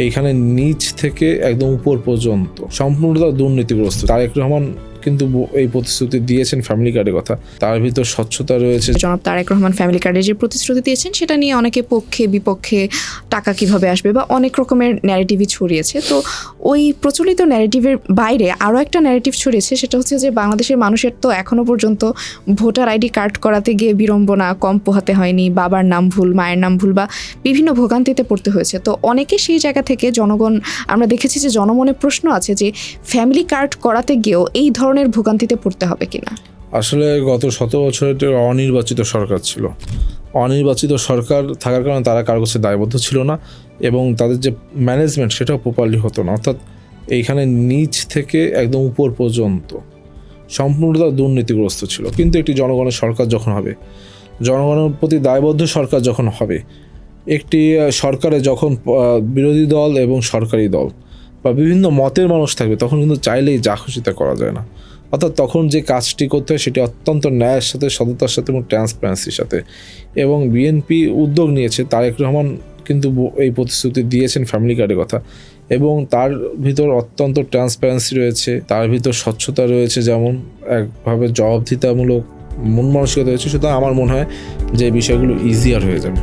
এইখানে নিচ থেকে একদম উপর পর্যন্ত সম্পূর্ণটা দুর্নীতিগ্রস্ত। তারেক রহমান কিন্তু এই প্রতিশ্রুতি দিয়েছেন ফ্যামিলি কার্ডের কথা, তার ভিতর স্বচ্ছতা রয়েছে। জনাব তারেক রহমান ফ্যামিলি কার্ডের যে প্রতিশ্রুতি দিয়েছেন সেটা নিয়ে অনেকে পক্ষে বিপক্ষে টাকা কিভাবে আসবে বা অনেক রকমের ন্যারেটিভই ছড়িয়েছে। তো ওই প্রচলিত ন্যারেটিভের বাইরে আরও একটা ন্যারেটিভ ছড়িয়েছে, সেটা হচ্ছে যে বাংলাদেশের মানুষের তো এখনও পর্যন্ত ভোটার আইডি কার্ড করাতে গিয়ে বিড়ম্বনা কম পোহাতে হয়নি, বাবার নাম ভুল, মায়ের নাম ভুল বা বিভিন্ন ভোগান্তিতে পড়তে হয়েছে। তো অনেকে সেই জায়গা থেকে জনগণ, আমরা দেখেছি যে জনমনে প্রশ্ন আছে যে ফ্যামিলি কার্ড করাতে গিয়েও এই ধরনের ভোগান্তিতে পড়তে হবে কিনা। আসলে গত 17 বছরের অনির্বাচিত সরকার ছিল। অনির্বাচিত সরকার থাকার কারণে তারা কারো কাছে দায়বদ্ধ ছিল না এবং তাদের যে ম্যানেজমেন্ট সেটাও প্রপারলি হতো না। অর্থাৎ এইখানে নিচ থেকে একদম উপর পর্যন্ত সম্পূর্ণটা দুর্নীতিগ্রস্ত ছিল। কিন্তু একটি জনগণের সরকার যখন হবে, জনগণের প্রতি দায়বদ্ধ সরকার যখন হবে, একটি সরকারে যখন বিরোধী দল এবং সরকারি দল বা বিভিন্ন মতের মানুষ থাকবে, তখন কিন্তু চাইলেই যা খুশিতে করা যায় না। অর্থাৎ তখন যে কাজটি করতে হয় সেটি অত্যন্ত ন্যায়ের সাথে, সততার সাথে এবং ট্রান্সপারেন্সির সাথে। এবং বিএনপি উদ্যোগ নিয়েছে, তারেক রহমান কিন্তু এই প্রতিশ্রুতি দিয়েছেন ফ্যামিলি কার্ডের কথা, এবং তার ভিতর অত্যন্ত ট্রান্সপারেন্সি রয়েছে, তার ভিতর স্বচ্ছতা রয়েছে, যেমন একভাবে জবাবদিহিতামূলক মন মানসিকতা রয়েছে। সুতরাং আমার মনে হয় যে বিষয়গুলো ইজিয়ার হয়ে যাবে।